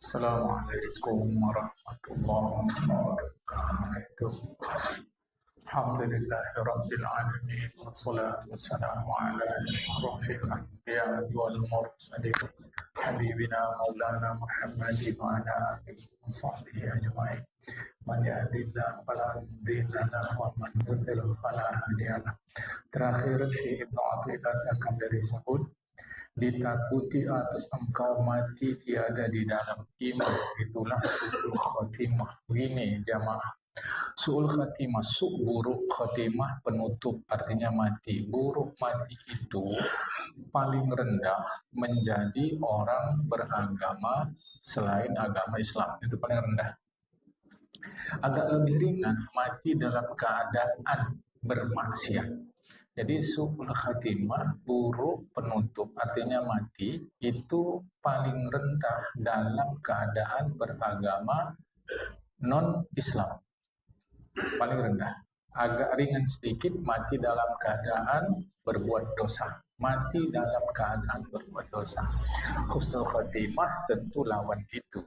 Assalamualaikum warahmatullahi wabarakatuh. Alhamdulillahirabbil alamin wassalatu wassalamu ala asyrofil anbiya'i wal mursalin habibina maulana Muhammadin wa ala alihi wa sahbihi ajma'in. Man yahdihillahu fala mudilla lahu wa man yudlil fala hadiya lahu. Terakhir Syekh Ibnu Athaillah Sakam dari Sahud, ditakuti atas engkau mati tiada di dalam iman, itulah su'ul khatimah. Ini jamaah, su'ul khatimah, buruk khatimah, penutup, artinya mati. Buruk mati itu paling rendah menjadi orang beragama selain agama Islam, itu paling rendah. Agak lebih ringan mati dalam keadaan bermaksiat. Jadi su'ul khatimah, buruk penutup, artinya mati, itu paling rendah dalam keadaan beragama non-Islam. Paling rendah. Agak ringan sedikit mati dalam keadaan berbuat dosa. Mati dalam keadaan berbuat dosa. Husnul khatimah tentu lawan itu.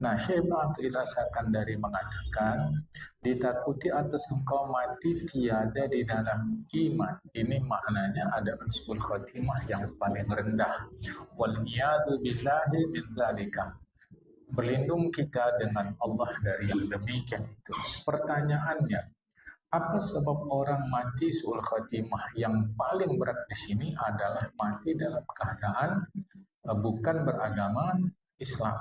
Nah, Syekh Ibnu Athaillah Sakandari mengatakan, ditakuti atas engkau mati tiada di dalam iman. Ini maknanya adalah su'ul khatimah yang paling rendah. Wal'iyadu billahi min zalika. Berlindung kita dengan Allah dari yang demikian itu. Pertanyaannya, apa sebab orang mati su'ul khatimah? Yang paling berat di sini adalah mati dalam keadaan bukan beragama Islam.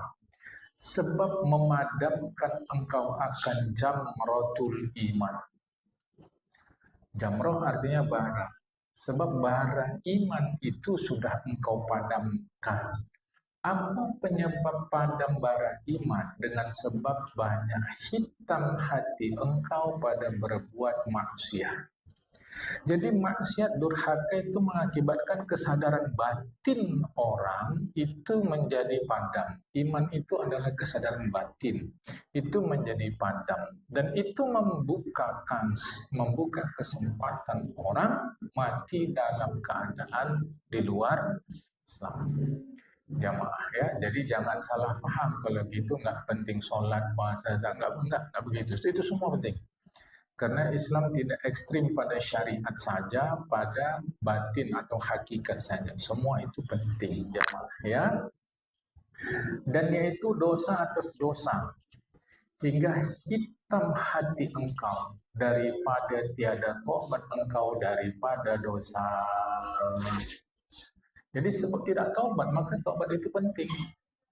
Sebab memadamkan engkau akan jamratul iman. Jamroh artinya bara. Sebab bara iman itu sudah engkau padamkan. Apa penyebab padam bara iman? Dengan sebab banyak hitam hati engkau pada berbuat maksiat. Jadi maksiat durhaka itu mengakibatkan kesadaran batin orang itu menjadi padam. Iman itu adalah kesadaran batin, itu menjadi padam. Dan itu membuka kesempatan orang mati dalam keadaan di luar Islam. Jamaah ya, jadi jangan salah paham kalau gitu nggak penting sholat, puasa, zakat, enggak begitu. Itu semua penting. Karena Islam tidak ekstrim pada syariat saja, pada batin atau hakikat saja. Semua itu penting, jemaah ya. Dan yaitu dosa atas dosa, hingga hitam hati engkau daripada tiada tobat engkau daripada dosa. Jadi sebab tidak taubat, maka taubat itu penting,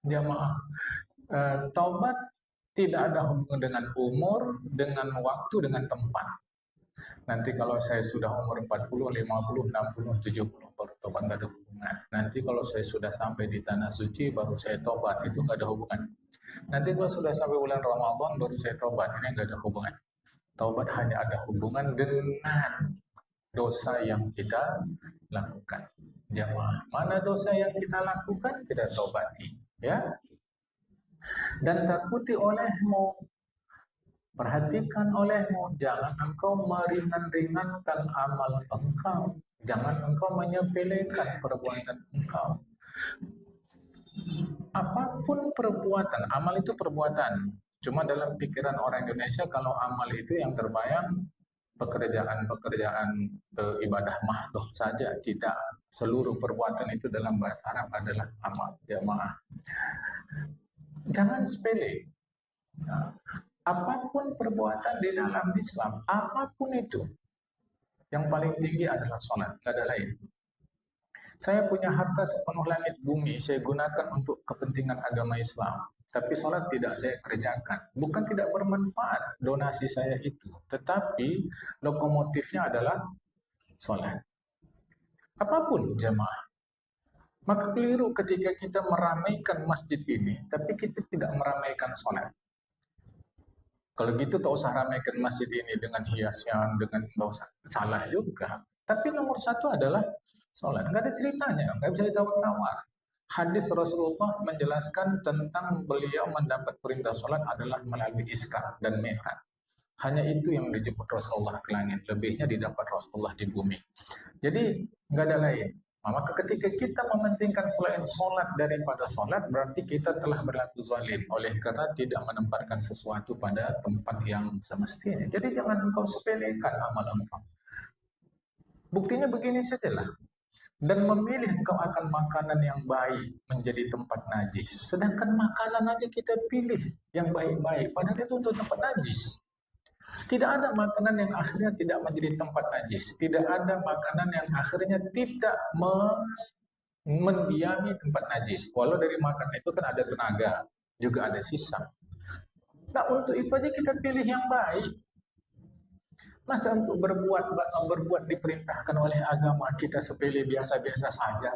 jemaah. Taubat tidak ada hubungan dengan umur, dengan waktu, dengan tempat. Nanti kalau saya sudah umur 40, 50, 60, 70, baru tobat, nggak ada hubungan. Nanti kalau saya sudah sampai di tanah suci, baru saya tobat, itu nggak ada hubungan. Nanti kalau sudah sampai bulan Ramadan, baru saya tobat, ini nggak ada hubungan. Taubat hanya ada hubungan dengan dosa yang kita lakukan. Jamaah, mana dosa yang kita lakukan, kita tobati. Ya. Dan takuti olehmu, perhatikan olehmu, jangan engkau meringan-ringankan amal engkau, jangan engkau menyepelekan perbuatan engkau. Apapun perbuatan, amal itu perbuatan. Cuma dalam pikiran orang Indonesia, kalau amal itu yang terbayang pekerjaan-pekerjaan ibadah mahdoh saja, tidak. Seluruh perbuatan itu dalam bahasa Arab adalah amal, jamaah. Jangan sepele. Nah, apapun perbuatan di dalam Islam, apapun itu, yang paling tinggi adalah sholat, tidak ada lain. Saya punya harta sepenuh langit bumi, saya gunakan untuk kepentingan agama Islam. Tapi sholat tidak saya kerjakan. Bukan tidak bermanfaat donasi saya itu, tetapi lokomotifnya adalah sholat. Apapun jemaah. Maka keliru ketika kita meramaikan masjid ini, tapi kita tidak meramaikan sholat. Kalau gitu tak usah ramaikan masjid ini dengan hiasan, dengan nggak usah, salah juga. Tapi nomor satu adalah sholat. Nggak ada ceritanya, nggak bisa ditawar-tawar. Hadis Rasulullah menjelaskan tentang beliau mendapat perintah sholat adalah melalui Isra dan Mi'raj. Hanya itu yang dijemput Rasulullah ke langit. Lebihnya didapat Rasulullah di bumi. Jadi nggak ada lain. Maka ketika kita mementingkan selain sholat daripada sholat, berarti kita telah berlaku zalim oleh karena tidak menempatkan sesuatu pada tempat yang semestinya. Jadi jangan engkau sepelekan amal engkau. Buktinya begini sajalah. Dan memilih engkau akan makanan yang baik menjadi tempat najis. Sedangkan makanan aja kita pilih yang baik-baik, padahal itu untuk tempat najis. Tidak ada makanan yang akhirnya tidak menjadi tempat najis. Tidak ada makanan yang akhirnya tidak mendiami tempat najis. Walau dari makan itu kan ada tenaga, juga ada sisa. Nah, untuk itu aja kita pilih yang baik. Masa untuk berbuat diperintahkan oleh agama kita sepele biasa-biasa saja.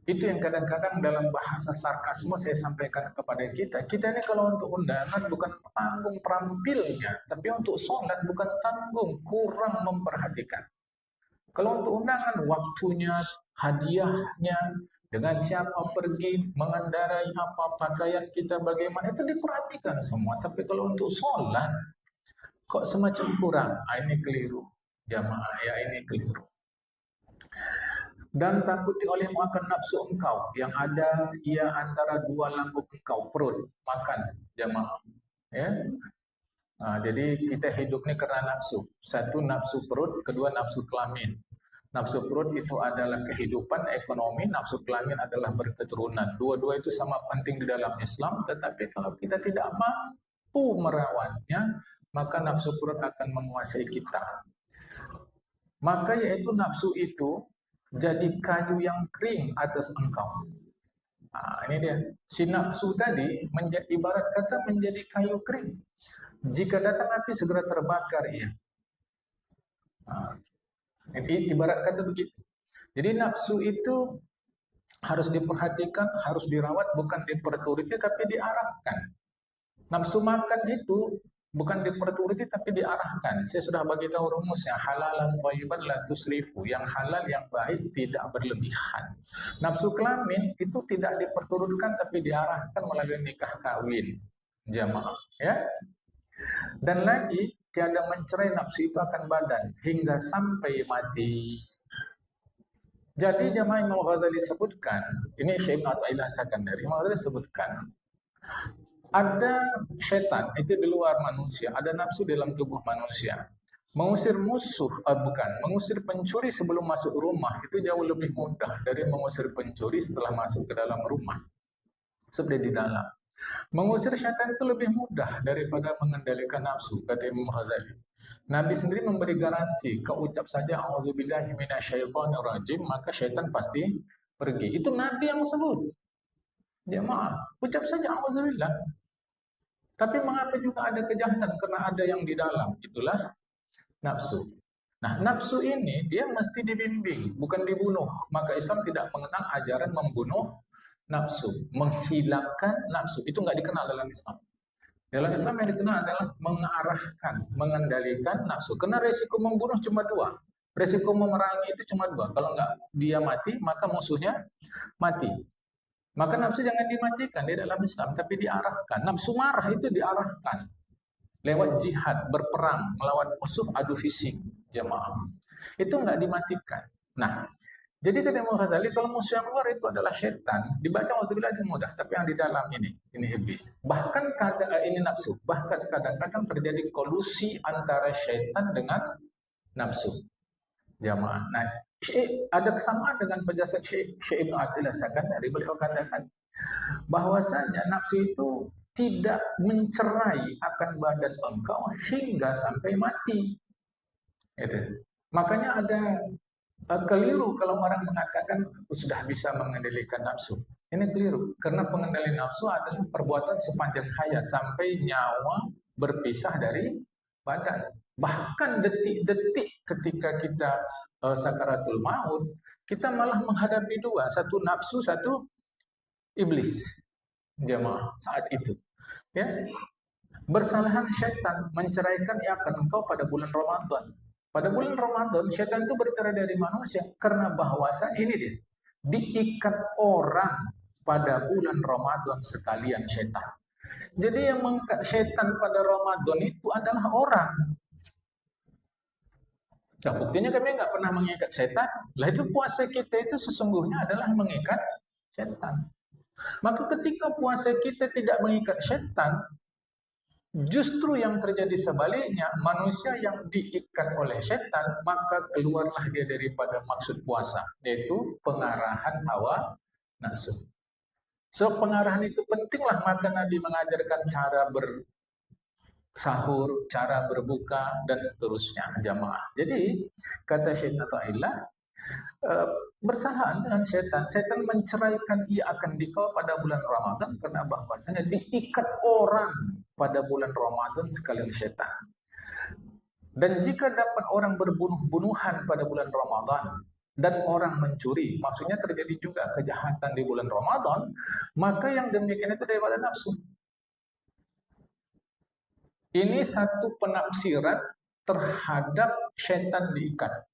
Itu yang kadang-kadang dalam bahasa sarkasme saya sampaikan kepada kita. Kita ini kalau untuk undangan bukan tanggung terampilnya, tapi untuk sholat bukan tanggung, kurang memperhatikan. Kalau untuk undangan, waktunya, hadiahnya, dengan siapa pergi, mengendarai apa, pakaian kita bagaimana, itu diperhatikan semua. Tapi kalau untuk sholat, kok semacam kurang. Ini keliru. Jamaah, ya ini keliru. Dan takuti olehmu akan nafsu engkau yang ada ia antara dua lambung engkau, perut, makan, jamaah. Ya. Nah, jadi kita hidup ini karena nafsu. Satu nafsu perut, kedua nafsu kelamin. Nafsu perut itu adalah kehidupan ekonomi, nafsu kelamin adalah berketurunan. Dua-dua itu sama penting di dalam Islam, tetapi kalau kita tidak mampu merawatnya, maka nafsu perut akan menguasai kita. Maka yaitu nafsu itu jadi kayu yang kering atas engkau. Nah, ini dia. Si nafsu tadi ibarat kata menjadi kayu kering. Jika datang api segera terbakar ia. Nah, ibarat kata begitu. Jadi nafsu itu harus diperhatikan, harus dirawat, bukan diperturuti tapi diarahkan. Nafsu makan itu bukan diperturuti tapi diarahkan. Saya sudah bagi tahu rumusnya, halalan thayyiban la tusrifu. Yang halal yang baik tidak berlebihan. Nafsu kelamin itu tidak diperturutkan tapi diarahkan melalui nikah kawin. Jamaah, ya. Dan lagi tiada mencerai nafsu itu akan badan hingga sampai mati. Jadi jamaah Imam Ghazali sebutkan, ini Syekh Athaillah Sakandari, Imam Ghazali sebutkan ada setan itu di luar manusia, ada nafsu dalam tubuh manusia. Mengusir musuh, mengusir pencuri sebelum masuk rumah itu jauh lebih mudah dari mengusir pencuri setelah masuk ke dalam rumah. Seperti di dalam. Mengusir setan itu lebih mudah daripada mengendalikan nafsu, kata Imam Ghazali. Nabi sendiri memberi garansi, kau ucap saja a'udzubillahi minasyaitonirrajim, maka syaitan pasti pergi. Itu Nabi yang sebut. Jemaah, ucap saja a'udzubillah. Tapi mengapa juga ada kejahatan? Karena ada yang di dalam. Itulah nafsu. Nah, nafsu ini dia mesti dibimbing, bukan dibunuh. Maka Islam tidak mengenal ajaran membunuh nafsu, menghilangkan nafsu. Itu nggak dikenal dalam Islam. Dalam Islam yang dikenal adalah mengarahkan, mengendalikan nafsu. Karena resiko membunuh cuma dua. Resiko memerangi itu cuma dua. Kalau nggak dia mati, maka musuhnya mati. Maka nafsu jangan dimatikan di dalam Islam, tapi diarahkan. Nafsu marah itu diarahkan. Lewat jihad, berperang, melawan musuh, adu fisik, jamaah. Itu nggak dimatikan. Nah, jadi kata Imam Ghazali, kalau musuh yang luar itu adalah setan, dibaca waktu itu mudah, tapi yang di dalam ini iblis. Bahkan kadang ini nafsu, bahkan kadang-kadang terjadi kolusi antara setan dengan nafsu. Jamaah. Nah, ada kesamaan dengan penjelasan Syekh Ibnu Athaillah Sakandari. Beliau katakan bahwasanya nafsu itu tidak mencerai akan badan engkau hingga sampai mati. Itu. Makanya ada keliru kalau orang mengatakan sudah bisa mengendalikan nafsu. Ini keliru, karena pengendalian nafsu adalah perbuatan sepanjang hayat sampai nyawa berpisah dari badan. Bahkan detik-detik ketika kita sakaratul maut, kita malah menghadapi dua, satu nafsu, satu iblis. Jamaah saat itu. Ya. Bersalahan syaitan menceraikan akan engkau pada bulan Ramadan. Pada bulan Ramadan, syaitan itu bercerai dari manusia karena bahwasa ini dia diikat orang pada bulan Ramadan sekalian syaitan. Jadi yang mengikat syaitan pada Ramadan itu adalah orang. Nah, buktinya kami nggak pernah mengikat setan. Lah itu puasa kita itu sesungguhnya adalah mengikat setan. Maka ketika puasa kita tidak mengikat setan, justru yang terjadi sebaliknya, manusia yang diikat oleh setan, maka keluarlah dia daripada maksud puasa, yaitu pengarahan hawa nafsu. So, pengarahan itu pentinglah, maka Nabi mengajarkan cara bersahur, cara berbuka, dan seterusnya, jamaah. Jadi, kata Syekh Athaillah, bersamaan dengan setan. Setan menceraikan ia akan dikau pada bulan Ramadan karena bahwasanya diikat orang pada bulan Ramadan sekalian setan. Dan jika dapat orang berbunuh-bunuhan pada bulan Ramadan dan orang mencuri, maksudnya terjadi juga kejahatan di bulan Ramadan, maka yang demikian itu daripada nafsu. Ini satu penafsiran terhadap setan diikat.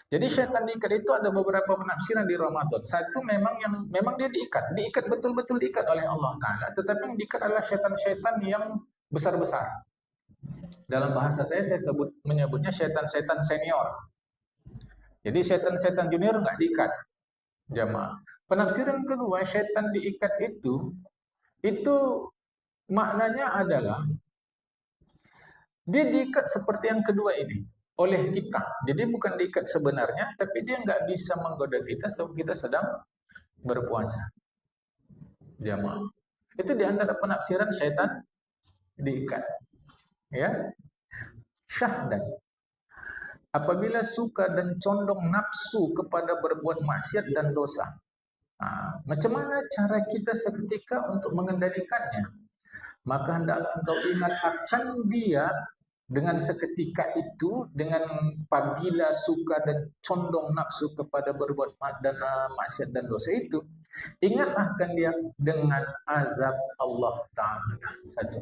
Jadi setan diikat itu ada beberapa penafsiran di Ramadan. Satu memang dia diikat betul-betul diikat oleh Allah Taala. Tetapi yang diikat adalah setan-setan yang besar-besar. Dalam bahasa saya menyebutnya setan-setan senior. Jadi setan-setan junior nggak diikat, jamaah. Penafsiran kedua, setan diikat itu maknanya adalah dia diikat seperti yang kedua ini oleh kita. Jadi bukan diikat sebenarnya, tapi dia nggak bisa menggoda kita sebab kita sedang berpuasa. Jamaah. Itu diantara penafsiran setan diikat. Ya. Syahdan. Apabila suka dan condong nafsu kepada berbuat maksiat dan dosa. Macam mana cara kita seketika untuk mengendalikannya? Maka hendaklah engkau ingat akan dia dengan seketika itu, dengan apabila suka dan condong nafsu kepada berbuat maksiat dan dosa itu, ingatlah akan dia dengan azab Allah Ta'ala. Satu.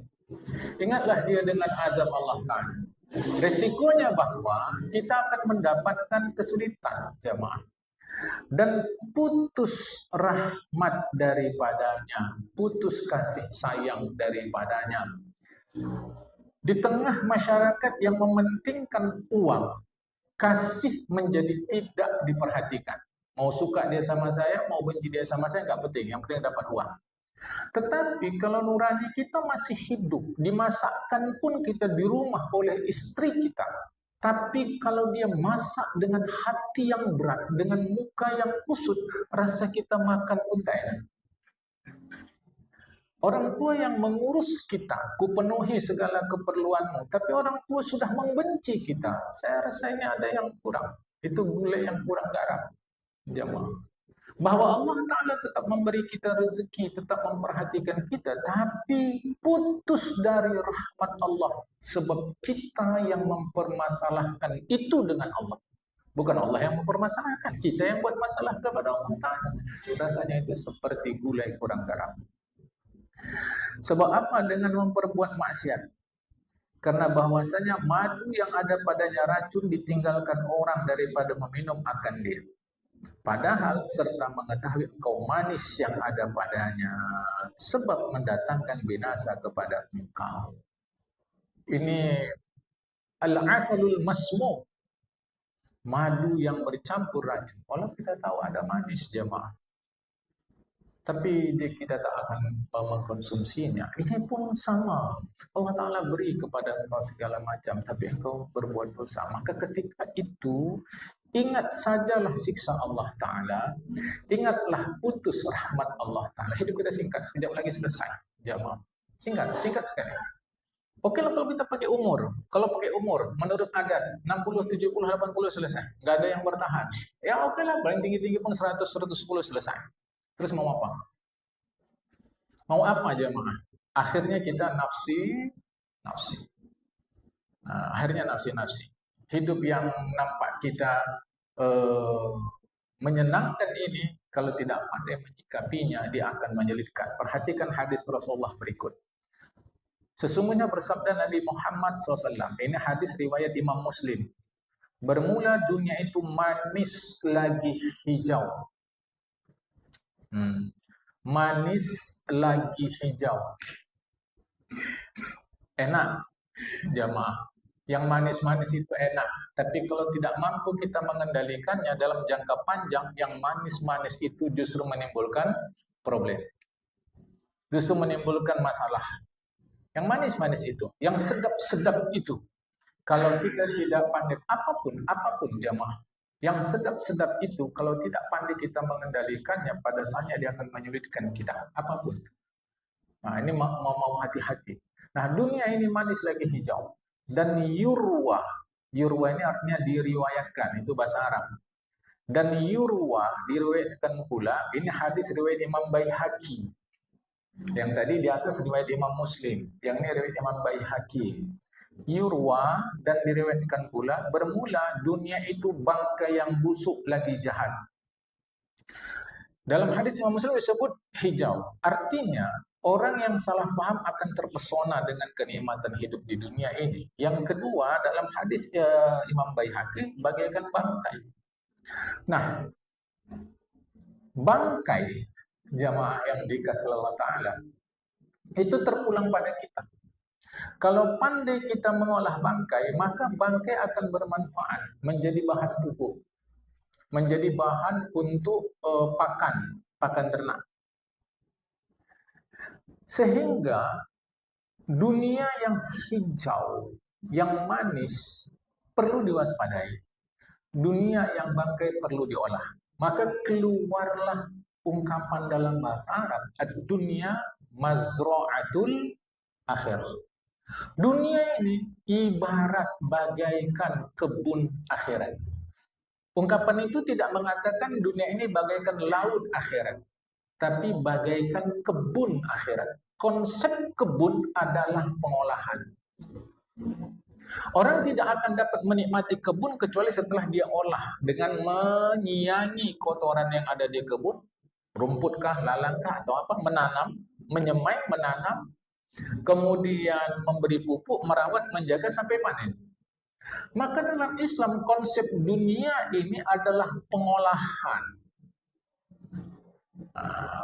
Ingatlah dia dengan azab Allah Ta'ala. Resikonya bahwa kita akan mendapatkan kesulitan, jemaah. Dan putus rahmat daripadanya, putus kasih sayang daripadanya. Di tengah masyarakat yang mementingkan uang, kasih menjadi tidak diperhatikan. Mau suka dia sama saya, mau benci dia sama saya, nggak penting. Yang penting dapat uang. Tetapi kalau nurani kita masih hidup, dimasakkan pun kita di rumah oleh istri kita. Tapi kalau dia masak dengan hati yang berat, dengan muka yang kusut, rasa kita makan pun tak enak. Orang tua yang mengurus kita, ku penuhi segala keperluanmu, tapi orang tua sudah membenci kita. Saya rasa ini ada yang kurang. Itu gula yang kurang garam. Jamaah. Bahwa Allah Ta'ala tetap memberi kita rezeki, tetap memperhatikan kita, tapi putus dari rahmat Allah. Sebab kita yang mempermasalahkan itu dengan Allah. Bukan Allah yang mempermasalahkan, kita yang buat masalah kepada Allah Ta'ala. Rasanya itu seperti gulai kurang garam. Sebab apa dengan memperbuat maksiat? Karena bahwasanya madu yang ada padanya racun ditinggalkan orang daripada meminum akan dia. Padahal serta mengetahui engkau manis yang ada padanya, sebab mendatangkan binasa kepada engkau. Ini al-asalul masmu, madu yang bercampur racun. Walau kita tahu ada manis, jemaah, tapi kita tak akan mengkonsumsinya. Ini pun sama. Allah Ta'ala beri kepada engkau segala macam, tapi engkau berbuat dosa. Maka ketika itu, ingat sajalah siksa Allah Ta'ala. Ingatlah putus rahmat Allah Ta'ala. Hidup kita singkat, sekejap lagi selesai. Jamaah. Singkat sekali. Oke lah kalau kita pakai umur. Kalau pakai umur, menurut adat, 60, 70, 80 selesai. Nggak ada yang bertahan. Ya oke lah, paling tinggi-tinggi pun 100, 110 selesai. Terus mau apa? Mau apa jamaah? Akhirnya kita nafsi. Akhirnya nafsi. Hidup yang nampak kita menyenangkan ini, kalau tidak pandai menyikapinya, dia akan menyulitkan. Perhatikan hadis Rasulullah berikut. Sesungguhnya bersabda Nabi Muhammad SAW, ini hadis riwayat Imam Muslim. Bermula dunia itu manis lagi hijau. Manis lagi hijau. Enak, jamaah. Yang manis-manis itu enak, tapi kalau tidak mampu kita mengendalikannya dalam jangka panjang, yang manis-manis itu justru menimbulkan problem. Justru menimbulkan masalah. Yang manis-manis itu, yang sedap-sedap itu, kalau kita tidak pandai, apapun jamaah, yang sedap-sedap itu, kalau tidak pandai kita mengendalikannya, pada saatnya dia akan menyulitkan kita, apapun. Nah, ini mau hati-hati. Nah, dunia ini manis lagi hijau. Dan yurwa ini artinya diriwayatkan, itu bahasa Arab. Dan yurwa diriwayatkan pula, ini hadis riwayat Imam Baihaqi. Yang tadi di atas riwayat Imam Muslim, yang ini riwayat Imam Baihaqi. Yurwa dan diriwayatkan pula, bermula dunia itu bangkai yang busuk lagi jahat. Dalam hadis Imam Muslim disebut hijau, artinya orang yang salah paham akan terpesona dengan kenikmatan hidup di dunia ini. Yang kedua, dalam hadis Imam Baihaqi bagaikan bangkai. Nah, bangkai jamaah yang dikasih Allah Ta'ala itu terpulang pada kita. Kalau pandai kita mengolah bangkai, maka bangkai akan bermanfaat menjadi bahan pupuk, menjadi bahan untuk pakan ternak. Sehingga dunia yang hijau, yang manis perlu diwaspadai. Dunia yang bangkai perlu diolah. Maka keluarlah ungkapan dalam bahasa Arab, ad-dunya mazra'atul akhirah. Dunia ini ibarat bagaikan kebun akhirat. Ungkapan itu tidak mengatakan dunia ini bagaikan laut akhirat, tapi bagaikan kebun akhirat. Konsep kebun adalah pengolahan. Orang tidak akan dapat menikmati kebun kecuali setelah dia olah dengan menyiangi kotoran yang ada di kebun, rumputkah, lalangkah, atau apa, menanam, menyemai, menanam, kemudian memberi pupuk, merawat, menjaga sampai panen. Maka dalam Islam konsep dunia ini adalah pengolahan.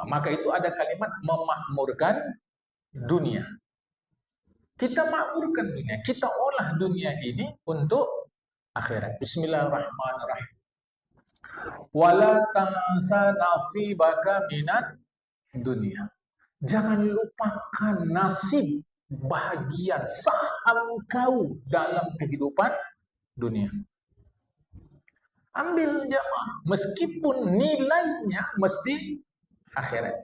Maka itu ada kalimat memakmurkan dunia. Kita makmurkan dunia, kita olah dunia ini untuk akhirat. Bismillahirrahmanirrahim. Wala tansa nasibaka minat dunia. Jangan lupakan nasib, bahagian, saham kau dalam kehidupan dunia. Ambil jamaah, meskipun nilainya mesti akhirat.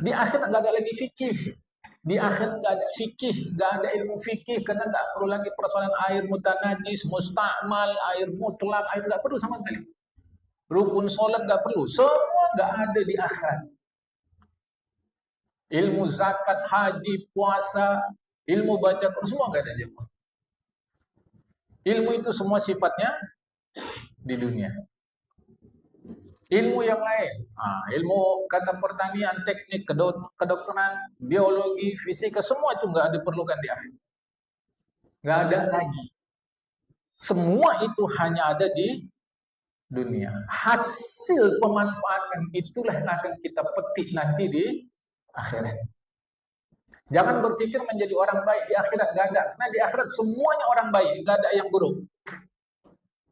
Di akhirat nggak ada lagi fikih. Di akhirat nggak ada fikih, nggak ada ilmu fikih, karena nggak perlu lagi persoalan air mutanajis, mustakmal, air mutlak, air nggak perlu sama sekali. Rukun sholat nggak perlu, semua nggak ada di akhirat. Ilmu zakat, haji, puasa, ilmu baca Quran, semua nggak ada jemaah. Ilmu itu semua sifatnya di dunia. Ilmu yang lain, ilmu kata pertanian, teknik, kedokteran, biologi, fisika, semua itu nggak diperlukan di akhir. Nggak ada lagi. Semua itu hanya ada di dunia. Hasil pemanfaatan itulah yang akan kita petik nanti di akhirat. Jangan berpikir menjadi orang baik di akhirat, nggak ada. Karena di akhirat semuanya orang baik, nggak ada yang buruk.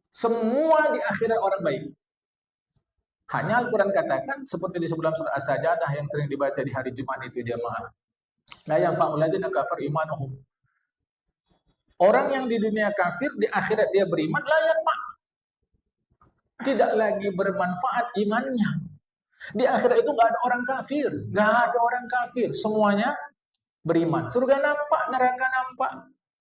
Semua di akhirat orang baik. Hanya Al-Quran katakan, seperti di sebelum surah As-Sajdah yang sering dibaca di hari Jumat itu jamaah. La yanfa'ul ladzina kafaru imanuhum. Orang yang di dunia kafir, di akhirat dia beriman, la yanfa'. Tidak lagi bermanfaat imannya. Di akhirat itu nggak ada orang kafir. Nggak ada orang kafir. Semuanya beriman. Surga nampak, neraka nampak.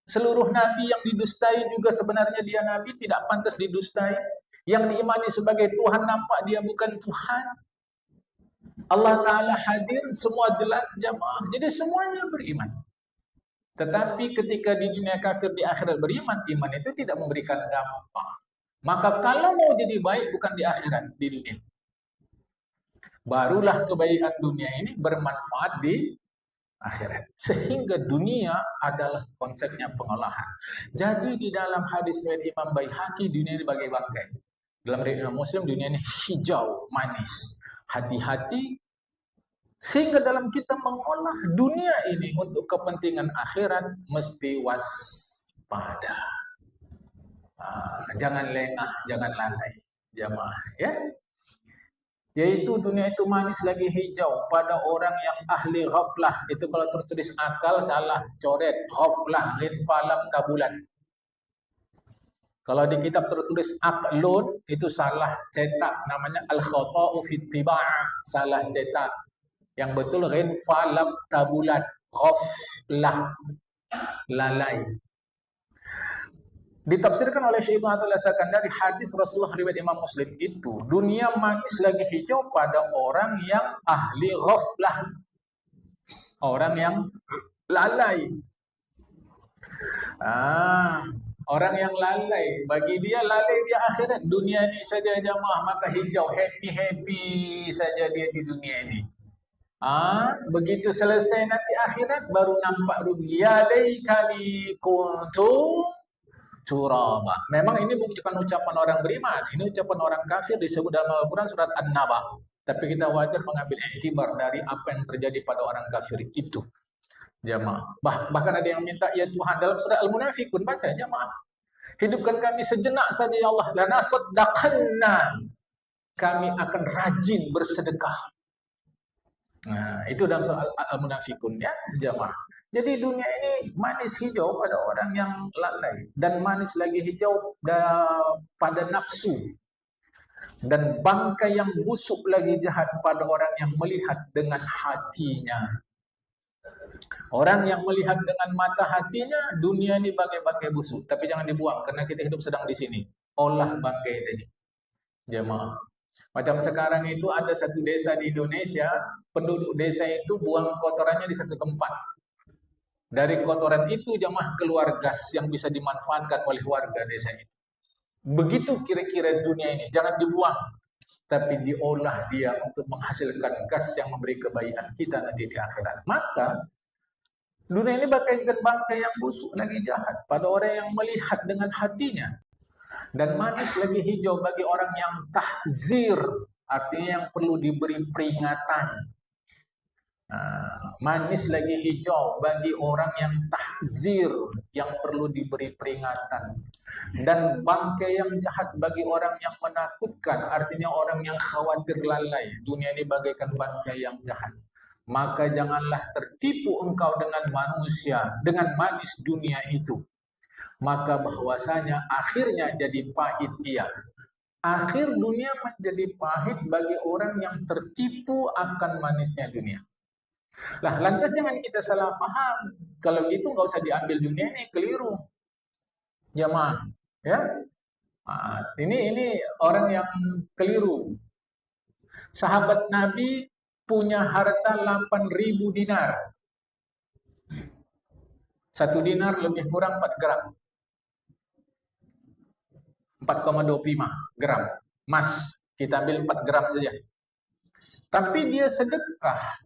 Seluruh nabi yang didustai juga sebenarnya dia nabi, tidak pantas didustai. Yang diimani sebagai Tuhan nampak dia bukan Tuhan. Allah Ta'ala hadir, semua jelas jamaah. Jadi semuanya beriman. Tetapi ketika di dunia kafir, di akhirat beriman, iman itu tidak memberikan dampak. Maka kalau mau jadi baik bukan di akhirat, di dunia. Barulah kebaikan dunia ini bermanfaat di akhirat. Sehingga dunia adalah konsepnya pengolahan. Jadi di dalam hadis riwayat Imam Baihaqi, dunia ini bagai bangkai. Dalam riwayat Imam Muslim, dunia ini hijau, manis. Hati-hati, sehingga dalam kita mengolah dunia ini untuk kepentingan akhirat, mesti waspada. Jangan lengah, jangan lalai, jamaah. Ya, yaitu dunia itu manis lagi hijau pada orang yang ahli ghaflah. Itu kalau tertulis akal salah, coret. Ghaflah, falam tabulan. Kalau di kitab tertulis aqlun, itu salah cetak, namanya al-khata'u fit tiba', salah cetak. Yang betul falam tabulan, ghaflah, lalai. Ditafsirkan oleh Syekh Ibnu Athaillah Sakandari hadis Rasulullah riwayat Imam Muslim itu, dunia manis lagi hijau pada orang yang ahli ghaflah, orang yang lalai. Orang yang lalai, bagi dia lalai dia akhirat. Dunia ini saja jamaah, maka hijau, happy saja dia di dunia ini. Begitu selesai nanti akhirat baru nampak rugi. Ya laitani kuntu turaba. Memang ini bukan ucapan orang beriman, ini ucapan orang kafir, disebut dalam Al-Quran surat An-Naba. Tapi kita wajar mengambil iktibar dari apa yang terjadi pada orang kafir itu, jamaah. Bahkan ada yang minta, ya Tuhan, dalam surat Al-Munafikun, baca jamaah, hidupkan kami sejenak saja ya Allah, lanasaddaqanna, kami akan rajin bersedekah. Nah, itu dalam surat Al-Munafikun, ya jamaah. Jadi dunia ini manis hijau pada orang yang lalai, dan manis lagi hijau pada nafsu, dan bangkai yang busuk lagi jahat pada orang yang melihat dengan hatinya. Orang yang melihat dengan mata hatinya, dunia ini bangkai-bangkai busuk, tapi jangan dibuang karena kita hidup sedang di sini. Olah bangkai tadi, jemaah. Macam sekarang itu ada satu desa di Indonesia, penduduk desa itu buang kotorannya di satu tempat. Dari kotoran itu jamaah keluar gas yang bisa dimanfaatkan oleh warga desa itu. Begitu kira-kira dunia ini, jangan dibuang, tapi diolah dia untuk menghasilkan gas yang memberi kebaikan kita nanti di akhirat. Maka dunia ini bagaikan bangkai yang busuk lagi jahat pada orang yang melihat dengan hatinya, dan manis lagi hijau bagi orang yang tahzir, artinya yang perlu diberi peringatan. Manis lagi hijau bagi orang yang tahzir, yang perlu diberi peringatan, dan bangkai yang jahat bagi orang yang menakutkan, artinya orang yang khawatir lalai. Dunia ini bagaikan bangkai yang jahat. Maka janganlah tertipu engkau dengan manusia, dengan manis dunia itu, maka bahwasanya akhirnya jadi pahit ia. Akhir dunia menjadi pahit bagi orang yang tertipu akan manisnya dunia. Lah, lantas jangan kita salah paham. Kalau gitu nggak usah diambil dunia ini, keliru, jamaah. Ya, ini orang yang keliru. Sahabat Nabi punya harta 8.000 dinar. 1 dinar lebih kurang 4 gram. 4,25 gram emas. Kita ambil 4 gram saja. Tapi dia sedekah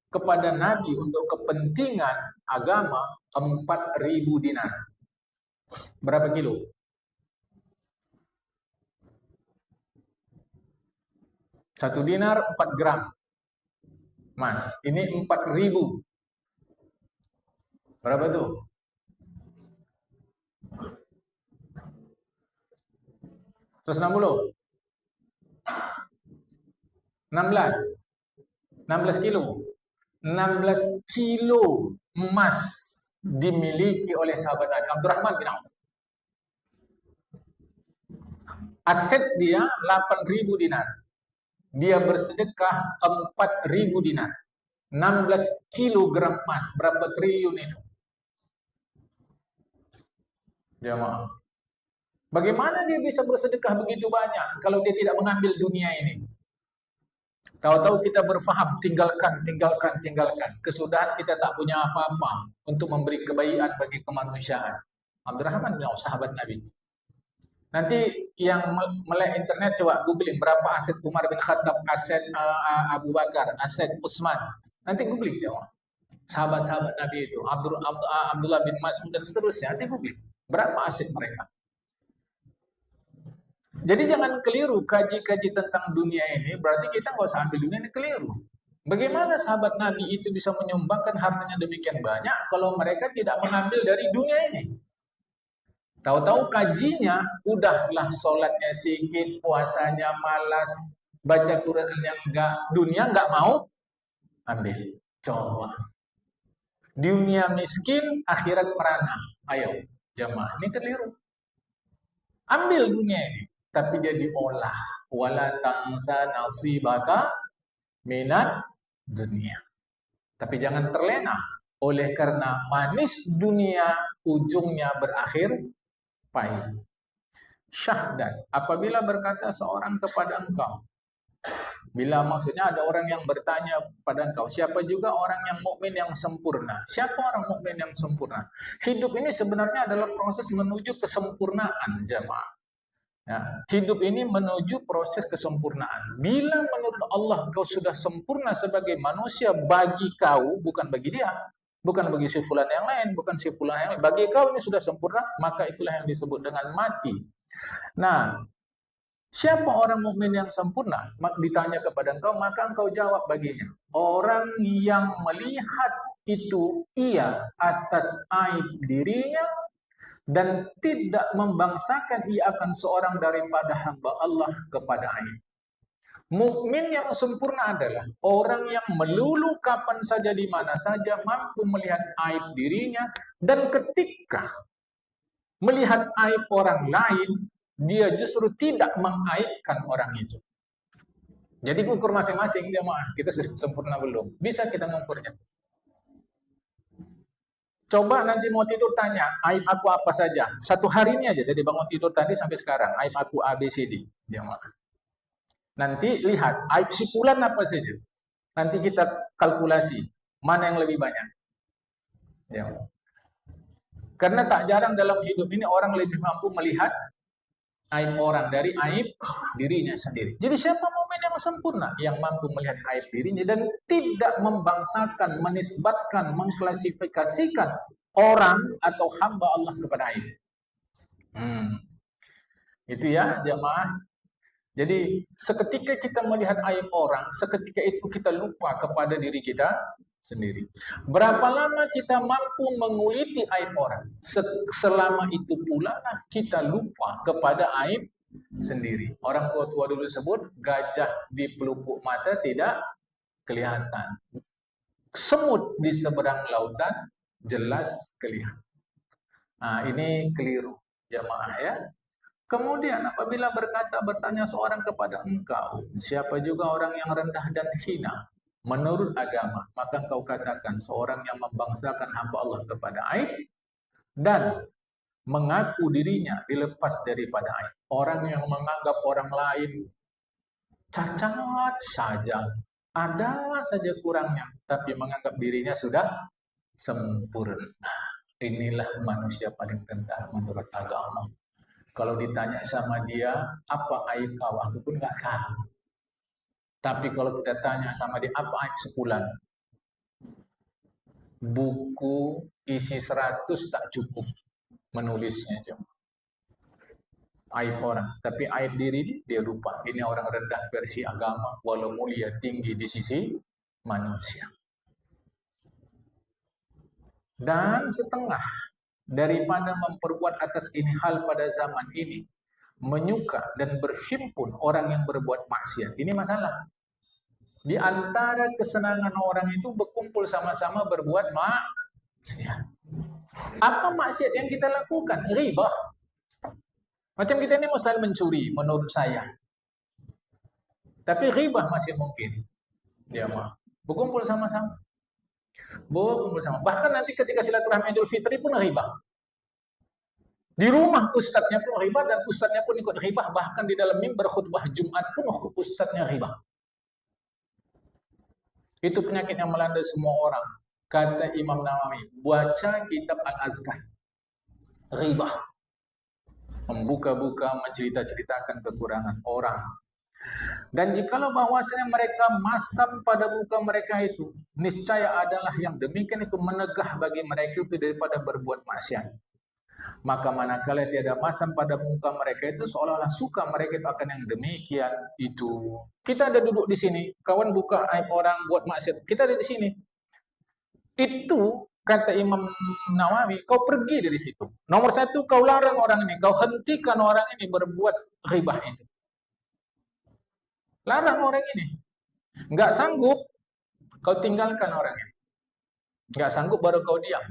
kepada Nabi untuk kepentingan agama 4.000 dinar. Berapa kilo? Satu dinar 4 gram emas. Ini 4.000. Berapa tuh? 160. 16 kilo. 16 kilo emas dimiliki oleh sahabat Nabi Abdurrahman bin Auf. Aset dia 8.000 dinar. Dia bersedekah 4.000 dinar. 16 kilogram emas, berapa triliun itu? Jamaah. Bagaimana dia bisa bersedekah begitu banyak kalau dia tidak mengambil dunia ini? Tahu-tahu kita berfaham, tinggalkan. Kesudahan kita tak punya apa-apa untuk memberi kebaikan bagi kemanusiaan. Abdurrahman bin Auf, sahabat Nabi. Nanti yang melek internet coba googling berapa aset Umar bin Khattab, aset Abu Bakar, aset Utsman. Nanti googling ya, sahabat-sahabat Nabi itu, Abdullah bin Mas'ud dan seterusnya. Nanti googling berapa aset mereka. Jadi jangan keliru kaji-kaji tentang dunia ini, berarti kita nggak usah ambil dunia ini, keliru. Bagaimana sahabat Nabi itu bisa menyumbangkan hartanya demikian banyak kalau mereka tidak mengambil dari dunia ini? Tahu-tahu kajinya, udahlah sholatnya sikit, puasanya malas, baca Quran yang enggak, dunia enggak mau ambil. Coba. Dunia miskin, akhirat merana. Ayo, jamaah. Ini keliru. Ambil dunia ini, tapi dia diolah. Wala tansa nasibaka minat dunia. Tapi jangan terlena. Oleh karena manis dunia, ujungnya berakhir pahit. Syahdan, apabila berkata seorang kepada engkau, bila maksudnya ada orang yang bertanya pada engkau, siapa juga orang yang mukmin yang sempurna? Siapa orang mukmin yang sempurna? Hidup ini sebenarnya adalah proses menuju kesempurnaan, jemaah. Ya, hidup ini menuju proses kesempurnaan. Bila menurut Allah kau sudah sempurna sebagai manusia bagi kau, bukan bagi dia, bukan bagi si fulan yang lain, bukan si fulan yang lain. Bagi kau ini sudah sempurna, maka itulah yang disebut dengan mati. Nah, siapa orang mukmin yang sempurna? Ditanya kepada engkau, maka engkau jawab baginya. Orang yang melihat itu ia atas aib dirinya dan tidak membangsakan ia akan seorang daripada hamba Allah kepada aib. Mukmin yang sempurna adalah orang yang melulu kapan saja di mana saja mampu melihat aib dirinya dan ketika melihat aib orang lain dia justru tidak mengaibkan orang itu. Jadi ukur masing-masing jemaah, kita sudah sempurna belum? Bisa kita mengukurnya. Coba nanti mau tidur tanya, aib aku apa saja? Satu hari ini aja, dari bangun tidur tadi sampai sekarang, aib aku A, B, C, D. Nanti lihat, aib si fulan apa saja. Nanti kita kalkulasi, mana yang lebih banyak. Ya. Karena tak jarang dalam hidup ini orang lebih mampu melihat aib orang dari aib dirinya sendiri. Jadi siapa mukmin yang sempurna? Yang mampu melihat aib dirinya dan tidak membangsakan, menisbatkan, mengklasifikasikan orang atau hamba Allah kepada aib. Itu ya jemaah. Jadi seketika kita melihat aib orang, seketika itu kita lupa kepada diri kita sendiri. Berapa lama kita mampu menguliti aib orang? Selama itu pula kita lupa kepada aib sendiri. Orang tua-tua dulu sebut gajah di pelupuk mata tidak kelihatan. Semut di seberang lautan jelas kelihatan. Nah, ini keliru jemaah ya. Kemudian apabila bertanya seorang kepada engkau, siapa juga orang yang rendah dan hina menurut agama, maka engkau katakan seorang yang membangsakan hamba Allah kepada aib dan mengaku dirinya dilepas daripada aib. Orang yang menganggap orang lain cacat saja, ada saja kurangnya, tapi menganggap dirinya sudah sempurna. Inilah manusia paling rendah menurut agama. Kalau ditanya sama dia, apa aib kau? Aku pun nggak tahu. Tapi kalau kita tanya sama dia, apa aib sebulan? Buku isi 100 tak cukup menulisnya. Aib orang. Tapi aib diri dia lupa. Ini orang rendah versi agama. Walau mulia tinggi di sisi manusia. Dan setengah daripada memperbuat atas ini hal pada zaman ini, menyuka dan berhimpun orang yang berbuat maksiat. Ini masalah. Di antara kesenangan orang itu berkumpul sama-sama berbuat maksiat. Apa maksiat yang kita lakukan? Riba. Macam kita ini mustahil mencuri menurut saya. Tapi riba masih mungkin. Ya, berkumpul sama-sama. Berkumpul sama. Bahkan nanti ketika silaturahmi Idul Fitri pun riba. Di rumah ustadznya pun riba dan ustadznya pun ikut riba. Bahkan di dalam mimbar khutbah Jumat pun ustadznya riba. Itu penyakit yang melanda semua orang. Kata Imam Nawawi, baca kitab Al-Azkar. Riba. Membuka-buka, mencerita-ceritakan kekurangan orang. Dan jikalau bahwasanya mereka masam pada muka mereka itu, niscaya adalah yang demikian itu menegah bagi mereka itu daripada berbuat maksiat. Maka manakala tiada masam pada muka mereka itu seolah-olah suka mereka itu akan yang demikian itu. Kita ada duduk di sini, kawan buka aib orang buat maksiat, kita ada di sini. Itu kata Imam Nawawi, kau pergi dari situ. Nomor satu, kau larang orang ini, kau hentikan orang ini berbuat ghibah itu. Larang orang ini. Nggak sanggup, kau tinggalkan orang ini. Nggak sanggup, baru kau diam.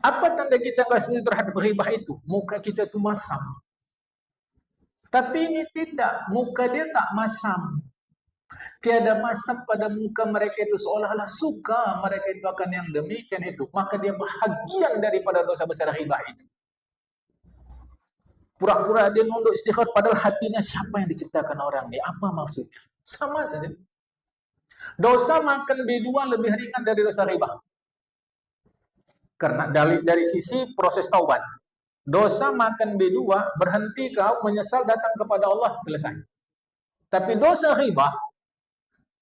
Apa tanda kita nggak setuju terhadap ghibah itu? Muka kita tuh masam. Tapi ini tidak, muka dia tak masam. Tiada masam pada muka mereka itu, seolah-olah suka mereka itu akan yang demikian itu. Maka dia bahagian daripada dosa besar ghibah itu. Pura-pura dia nunduk istighfar, padahal hatinya siapa yang diceritakan orang ini? Apa maksudnya? Sama saja. Dosa makan B2 lebih ringan dari dosa ghibah. Karena dari sisi proses taubat. Dosa makan B2, berhenti kau, menyesal, datang kepada Allah, selesai. Tapi dosa ghibah,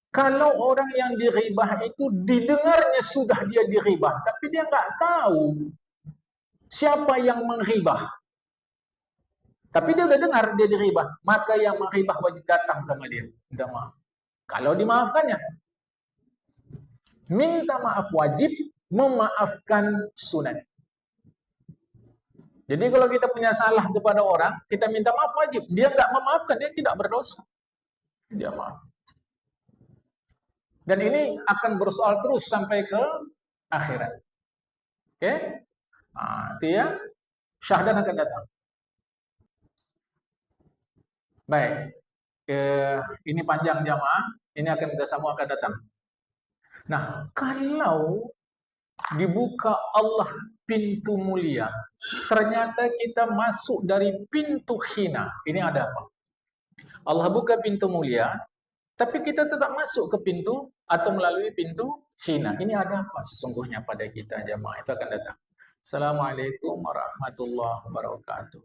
kalau orang yang diribah itu didengarnya sudah dia diribah, tapi dia nggak tahu siapa yang mengribah. Tapi dia udah dengar dia diribah, maka yang mengribah wajib datang sama dia, minta maaf. Kalau dimaafkannya, minta maaf wajib, memaafkan sunat. Jadi kalau kita punya salah kepada orang, kita minta maaf wajib. Dia nggak memaafkan, dia tidak berdosa. Dia maaf. Dan ini akan bersoal terus sampai ke akhirat. Oke? Artinya syahdan akan datang. Baik. Ini panjang jamaah, ini akan kita semua akan datang. Nah, kalau dibuka Allah pintu mulia, ternyata kita masuk dari pintu hina. Ini ada apa? Allah buka pintu mulia, tapi kita tetap masuk ke pintu atau melalui pintu hina. Ini ada apa sesungguhnya pada kita jamaah? Itu akan datang. Assalamualaikum warahmatullahi wabarakatuh.